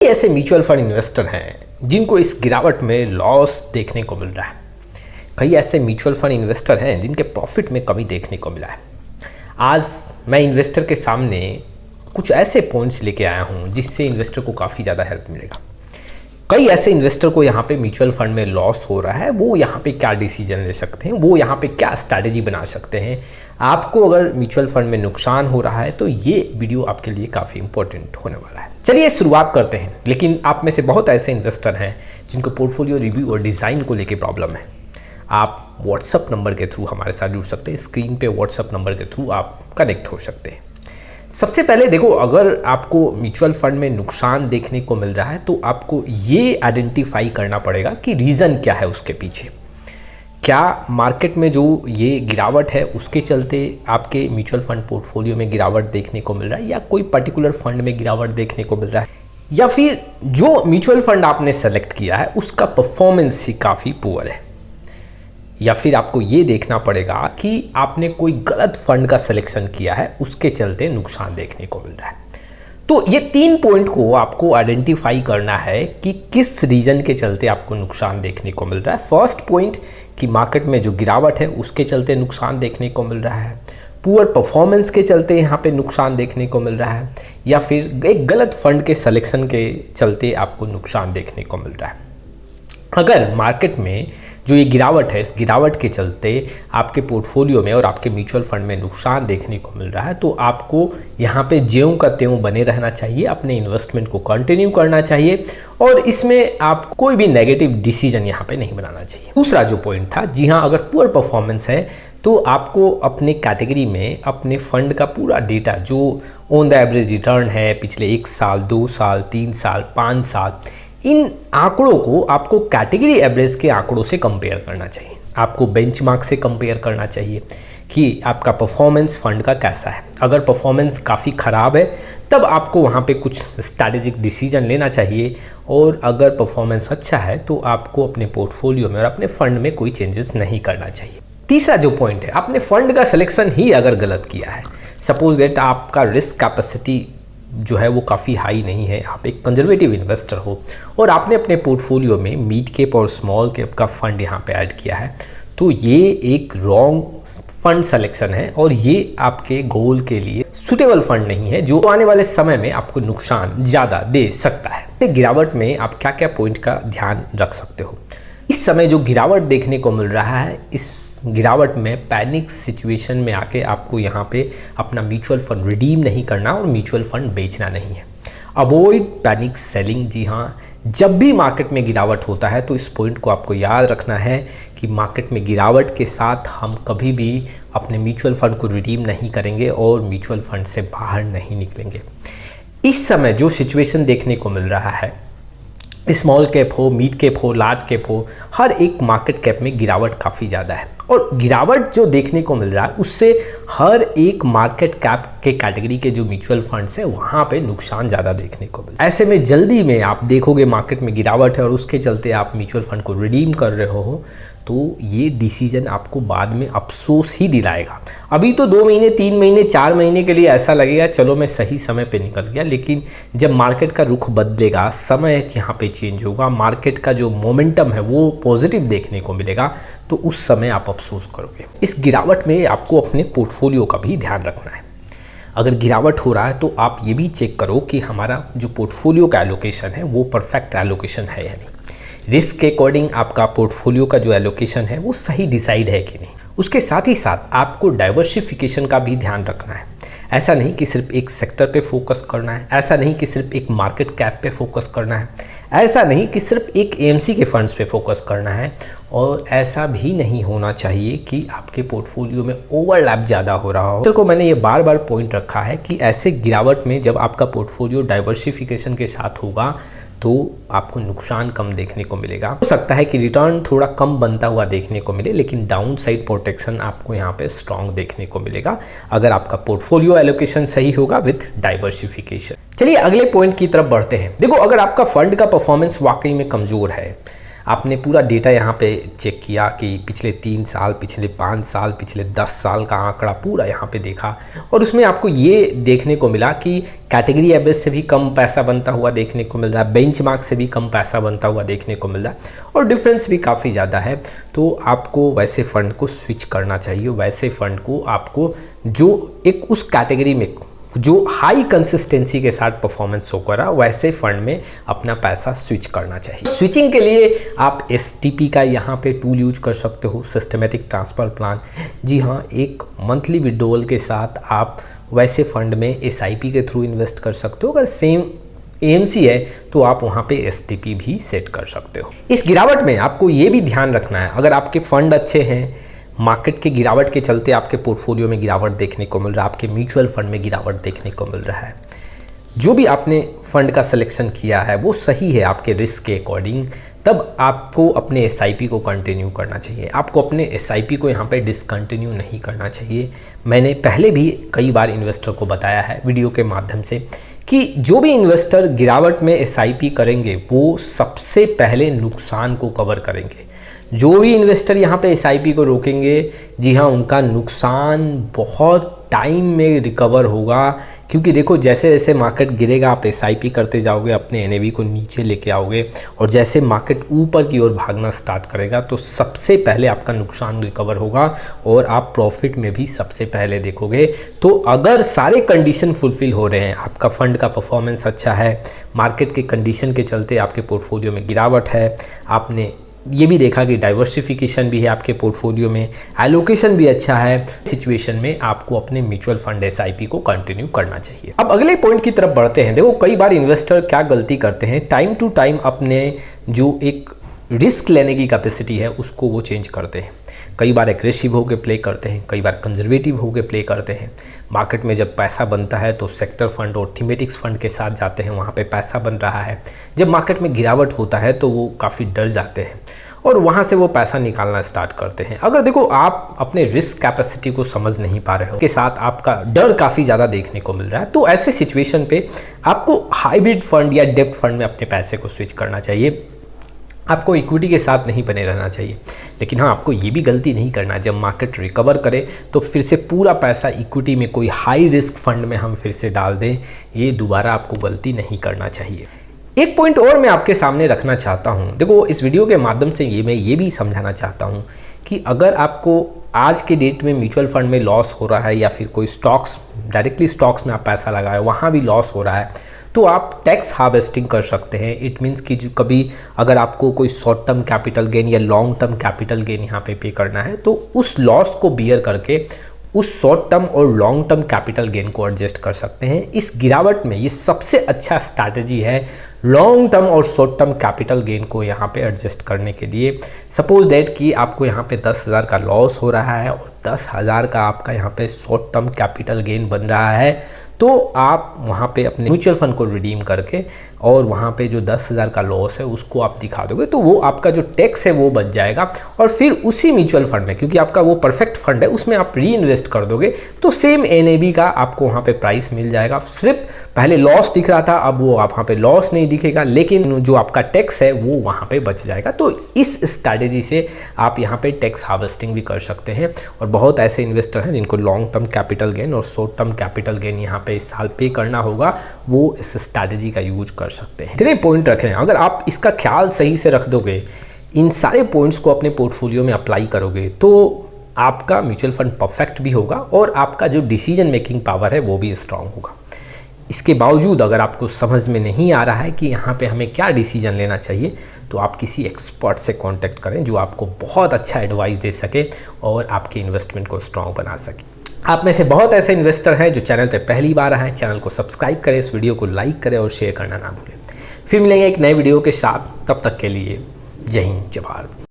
ऐसे mutual fund investor हैं जिनको इस गिरावट में लॉस देखने को मिल रहा है। कई ऐसे म्यूचुअल फंड इन्वेस्टर हैं जिनके प्रॉफिट में कमी देखने को मिला है। आज मैं इन्वेस्टर के सामने कुछ ऐसे पॉइंट्स लेके आया हूं जिससे इन्वेस्टर को काफ़ी ज़्यादा हेल्प मिलेगा। कई ऐसे इन्वेस्टर को यहाँ पे म्यूचुअल फंड में लॉस हो रहा है, वो यहाँ पे क्या डिसीजन ले सकते हैं, वो यहाँ पे क्या स्ट्रैटेजी बना सकते हैं। आपको अगर म्यूचुअल फंड में नुकसान हो रहा है तो ये वीडियो आपके लिए काफ़ी इंपॉर्टेंट होने वाला है। चलिए शुरुआत करते हैं। लेकिन आप में से बहुत ऐसे इन्वेस्टर हैं जिनको पोर्टफोलियो रिव्यू और डिज़ाइन को लेकर प्रॉब्लम है। आप व्हाट्सअप नंबर के थ्रू हमारे साथ जुड़ सकते हैं। स्क्रीन पे व्हाट्सअप नंबर के थ्रू आप कनेक्ट हो सकते हैं। सबसे पहले देखो, अगर आपको म्यूचुअल फंड में नुकसान देखने को मिल रहा है तो आपको ये आइडेंटिफाई करना पड़ेगा कि रीज़न क्या है उसके पीछे। क्या मार्केट में जो ये गिरावट है उसके चलते आपके म्यूचुअल फंड पोर्टफोलियो में गिरावट देखने को मिल रहा है, या कोई पर्टिकुलर फंड में गिरावट देखने को मिल रहा है, या फिर जो म्यूचुअल फंड आपने सेलेक्ट किया है उसका परफॉर्मेंस ही काफ़ी पुअर है, या फिर आपको ये देखना पड़ेगा कि आपने कोई गलत फंड का सिलेक्शन किया है उसके चलते नुकसान देखने को मिल रहा है। तो ये 3 पॉइंट को आपको आइडेंटिफाई करना है कि किस रीजन के चलते आपको नुकसान देखने को मिल रहा है। फर्स्ट पॉइंट कि मार्केट में जो गिरावट है उसके चलते नुकसान देखने को मिल रहा है, पुअर परफॉर्मेंस के चलते यहाँ पे नुकसान देखने को मिल रहा है, या फिर एक गलत फंड के सिलेक्शन के चलते आपको नुकसान देखने को मिल रहा है। अगर मार्केट में जो ये गिरावट है, इस गिरावट के चलते आपके पोर्टफोलियो में और आपके म्यूचुअल फंड में नुकसान देखने को मिल रहा है, तो आपको यहाँ पे ज्यों का त्यों बने रहना चाहिए, अपने इन्वेस्टमेंट को कंटिन्यू करना चाहिए और इसमें आप कोई भी नेगेटिव डिसीजन यहाँ पे नहीं बनाना चाहिए। दूसरा जो पॉइंट था, जी हाँ, अगर पुअर परफॉर्मेंस है तो आपको अपने कैटेगरी में अपने फंड का पूरा डेटा जो ऑन द एवरेज रिटर्न है पिछले 1 साल, 2 साल, 3 साल, 5 साल, इन आंकड़ों को आपको कैटेगरी एवरेज के आंकड़ों से कंपेयर करना चाहिए। आपको बेंचमार्क से कंपेयर करना चाहिए कि आपका परफॉर्मेंस फंड का कैसा है। अगर परफॉर्मेंस काफ़ी ख़राब है तब आपको वहाँ पे कुछ स्ट्रैटेजिक डिसीजन लेना चाहिए, और अगर परफॉर्मेंस अच्छा है तो आपको अपने पोर्टफोलियो में और अपने फंड में कोई चेंजेस नहीं करना चाहिए। तीसरा जो पॉइंट है, आपने फंड का सिलेक्शन ही अगर गलत किया है, सपोज दैट आपका रिस्क कैपेसिटी जो है वो काफ़ी हाई नहीं है, आप एक कंजर्वेटिव इन्वेस्टर हो और आपने अपने पोर्टफोलियो में मिड कैप और स्मॉल कैप का फंड यहाँ पे ऐड किया है, तो ये एक रॉन्ग फंड सिलेक्शन है और ये आपके गोल के लिए सुटेबल फंड नहीं है, जो आने वाले समय में आपको नुकसान ज़्यादा दे सकता है। गिरावट में आप क्या क्या पॉइंट का ध्यान रख सकते हो। इस समय जो गिरावट देखने को मिल रहा है, इस गिरावट में पैनिक सिचुएशन में आके आपको यहाँ पे अपना म्यूचुअल फंड रिडीम नहीं करना और म्यूचुअल फंड बेचना नहीं है। Avoid panic selling. जी हाँ, जब भी मार्केट में गिरावट होता है तो इस पॉइंट को आपको याद रखना है कि मार्केट में गिरावट के साथ हम कभी भी अपने म्यूचुअल फंड को रिडीम नहीं करेंगे और म्यूचुअल फंड से बाहर नहीं निकलेंगे। इस समय जो सिचुएशन देखने को मिल रहा है, स्मॉल कैप हो, मिड कैप हो, लार्ज कैप हो, हर एक मार्केट कैप में गिरावट काफ़ी ज़्यादा है, और गिरावट जो देखने को मिल रहा है उससे हर एक मार्केट कैप के कैटेगरी के जो म्यूचुअल फंड्स हैं वहाँ पे नुकसान ज़्यादा देखने को मिल रहा है। ऐसे में जल्दी में आप देखोगे मार्केट में गिरावट है और उसके चलते आप म्यूचुअल फंड को रिडीम कर रहे हो, तो ये डिसीजन आपको बाद में अफसोस ही दिलाएगा। अभी तो 2 महीने, 3 महीने, 4 महीने के लिए ऐसा लगेगा चलो मैं सही समय पे निकल गया, लेकिन जब मार्केट का रुख बदलेगा, समय यहाँ पे चेंज होगा, मार्केट का जो मोमेंटम है वो पॉजिटिव देखने को मिलेगा, तो उस समय आप अफसोस करोगे। इस गिरावट में आपको अपने पोर्टफोलियो का भी ध्यान रखना है। अगर गिरावट हो रहा है तो आप ये भी चेक करो कि हमारा जो पोर्टफोलियो का एलोकेशन है वो परफेक्ट एलोकेशन है या नहीं। रिस्क के अकॉर्डिंग आपका पोर्टफोलियो का जो एलोकेशन है वो सही डिसाइड है कि नहीं। उसके साथ ही साथ आपको डाइवर्सिफिकेशन का भी ध्यान रखना है। ऐसा नहीं कि सिर्फ एक सेक्टर पे फोकस करना है, ऐसा नहीं कि सिर्फ एक मार्केट कैप पे फोकस करना है, ऐसा नहीं कि सिर्फ एक एएमसी के फंड्स पे फोकस करना है, और ऐसा भी नहीं होना चाहिए कि आपके पोर्टफोलियो में ओवरलैप ज़्यादा हो रहा हो। तो मैंने ये बार बार पॉइंट रखा है कि ऐसे गिरावट में जब आपका पोर्टफोलियो डाइवर्सिफिकेशन के साथ होगा तो आपको नुकसान कम देखने को मिलेगा। हो सकता है कि रिटर्न थोड़ा कम बनता हुआ देखने को मिले, लेकिन डाउन साइड प्रोटेक्शन आपको यहाँ पे स्ट्रॉन्ग देखने को मिलेगा अगर आपका पोर्टफोलियो एलोकेशन सही होगा विथ डाइवर्सिफिकेशन। चलिए अगले पॉइंट की तरफ बढ़ते हैं। देखो, अगर आपका फंड का परफॉर्मेंस वाकई में कमज़ोर है, आपने पूरा डेटा यहाँ पे चेक किया कि पिछले 3 साल, पिछले 5 साल, पिछले 10 साल का आंकड़ा पूरा यहाँ पे देखा, और उसमें आपको ये देखने को मिला कि कैटेगरी एवरेज से भी कम पैसा बनता हुआ देखने को मिल रहा है, बेंचमार्क से भी कम पैसा बनता हुआ देखने को मिल रहा है, और डिफरेंस भी काफ़ी ज़्यादा है। तो आपको वैसे फ़ंड को स्विच करना चाहिए, वैसे फ़ंड को आपको जो एक उस कैटेगरी में जो हाई कंसिस्टेंसी के साथ परफॉर्मेंस शो करा, वैसे फंड में अपना पैसा स्विच करना चाहिए। स्विचिंग के लिए आप STP का यहाँ पे टूल यूज कर सकते हो, सिस्टमेटिक ट्रांसफ़र प्लान। जी हाँ, एक मंथली विड्रॉल के साथ आप वैसे फंड में SIP के थ्रू इन्वेस्ट कर सकते हो। अगर सेम AMC है तो आप वहाँ पे STP भी सेट कर सकते हो। इस गिरावट में आपको ये भी ध्यान रखना है, अगर आपके फंड अच्छे हैं, मार्केट के गिरावट के चलते आपके पोर्टफोलियो में गिरावट देखने को मिल रहा है, आपके म्यूचुअल फंड में गिरावट देखने को मिल रहा है, जो भी आपने फंड का सिलेक्शन किया है वो सही है आपके रिस्क के अकॉर्डिंग, तब आपको अपने SIP को कंटिन्यू करना चाहिए। आपको अपने SIP को यहाँ पे डिसकंटिन्यू नहीं करना चाहिए। मैंने पहले भी कई बार इन्वेस्टर को बताया है वीडियो के माध्यम से कि जो भी इन्वेस्टर गिरावट में SIP करेंगे वो सबसे पहले नुकसान को कवर करेंगे। जो भी इन्वेस्टर यहाँ पे SIP को रोकेंगे, जी हाँ, उनका नुकसान बहुत टाइम में रिकवर होगा, क्योंकि देखो जैसे जैसे मार्केट गिरेगा आप SIP करते जाओगे, अपने NAV को नीचे लेके आओगे, और जैसे मार्केट ऊपर की ओर भागना स्टार्ट करेगा तो सबसे पहले आपका नुकसान रिकवर होगा और आप प्रॉफिट में भी सबसे पहले देखोगे। तो अगर सारे कंडीशन फुलफिल हो रहे हैं, आपका फंड का परफॉर्मेंस अच्छा है, मार्केट के कंडीशन के चलते आपके पोर्टफोलियो में गिरावट है, आपने ये भी देखा कि डाइवर्सिफिकेशन भी है आपके पोर्टफोलियो में, एलोकेशन भी अच्छा है, सिचुएशन में आपको अपने म्यूचुअल फंड SIP को कंटिन्यू करना चाहिए। अब अगले पॉइंट की तरफ बढ़ते हैं। देखो कई बार इन्वेस्टर क्या गलती करते हैं, टाइम टू टाइम अपने जो एक रिस्क लेने की कैपेसिटी है उसको वो चेंज करते हैं। कई बार एग्रेसिव होकर प्ले करते हैं, कई बार कंजर्वेटिव होकर प्ले करते हैं। मार्केट में जब पैसा बनता है तो सेक्टर फंड और थीमेटिक्स फंड के साथ जाते हैं, वहाँ पे पैसा बन रहा है। जब मार्केट में गिरावट होता है तो वो काफ़ी डर जाते हैं और वहाँ से वो पैसा निकालना स्टार्ट करते हैं। अगर देखो आप अपने रिस्क कैपेसिटी को समझ नहीं पा रहे हो, के साथ आपका डर काफ़ी ज़्यादा देखने को मिल रहा है, तो ऐसे सिचुएशन पे आपको हाइब्रिड फंड या डेब्ट फंड में अपने पैसे को स्विच करना चाहिए। आपको इक्विटी के साथ नहीं बने रहना चाहिए, लेकिन हाँ, आपको ये भी गलती नहीं करना, जब मार्केट रिकवर करे तो फिर से पूरा पैसा इक्विटी में कोई हाई रिस्क फंड में हम फिर से डाल दें, ये दोबारा आपको गलती नहीं करना चाहिए। एक पॉइंट और मैं आपके सामने रखना चाहता हूँ। देखो इस वीडियो के माध्यम से मैं ये भी समझाना चाहता हूँ कि अगर आपको आज के डेट में म्यूचुअल फंड में लॉस हो रहा है या फिर कोई स्टॉक्स, डायरेक्टली स्टॉक्स में आप पैसा लगाए वहाँ भी लॉस हो रहा है, तो आप टैक्स हार्वेस्टिंग कर सकते हैं। इट मीन्स कि जो कभी अगर आपको कोई शॉर्ट टर्म कैपिटल गेन या लॉन्ग टर्म कैपिटल गेन यहाँ पे करना है, तो उस लॉस को बियर करके उस शॉर्ट टर्म और लॉन्ग टर्म कैपिटल गेन को एडजस्ट कर सकते हैं। इस गिरावट में ये सबसे अच्छा स्ट्रैटेजी है लॉन्ग टर्म और शॉर्ट टर्म कैपिटल गेन को यहाँ पे एडजस्ट करने के लिए। सपोज दैट कि आपको यहाँ पे 10,000 का लॉस हो रहा है और 10,000 का आपका यहाँ पे शॉर्ट टर्म कैपिटल गेन बन रहा है, तो आप वहाँ पे अपने म्यूचुअल फंड को रिडीम करके और वहाँ पे जो 10,000 का लॉस है उसको आप दिखा दोगे, तो वो आपका जो टैक्स है वो बच जाएगा। और फिर उसी म्यूचुअल फंड में, क्योंकि आपका वो परफेक्ट फंड है, उसमें आप री इन्वेस्ट कर दोगे तो सेम NAV का आपको वहाँ पे प्राइस मिल जाएगा। सिर्फ पहले लॉस दिख रहा था, अब वो आप वहाँ पे लॉस नहीं दिखेगा, लेकिन जो आपका टैक्स है वो वहाँ पे बच जाएगा। तो इस स्ट्रैटेजी से आप यहाँ पे टैक्स हार्वेस्टिंग भी कर सकते हैं। और बहुत ऐसे इन्वेस्टर हैं जिनको लॉन्ग टर्म कैपिटल गेन और शॉर्ट टर्म कैपिटल गेन यहाँ पे इस साल पे करना होगा, वो इस स्ट्रैटेजी का यूज कर सकते हैं। इतने पॉइंट रखें, अगर आप इसका ख्याल सही से रख दोगे, इन सारे पॉइंट्स को अपने पोर्टफोलियो में अप्लाई करोगे, तो आपका म्यूचुअल फंड परफेक्ट भी होगा और आपका जो डिसीजन मेकिंग पावर है वो भी स्ट्रांग होगा। इसके बावजूद अगर आपको समझ में नहीं आ रहा है कि यहाँ पे हमें क्या डिसीजन लेना चाहिए, तो आप किसी एक्सपर्ट से कांटेक्ट करें जो आपको बहुत अच्छा एडवाइस दे सके और आपके इन्वेस्टमेंट को स्ट्रांग बना सके। आप में से बहुत ऐसे इन्वेस्टर हैं जो चैनल पे पहली बार आए हैं, चैनल को सब्सक्राइब करें, इस वीडियो को लाइक करें और शेयर करना ना भूलें। फिर मिलेंगे एक नए वीडियो के साथ, तब तक के लिए जय हिंद, जय भारत।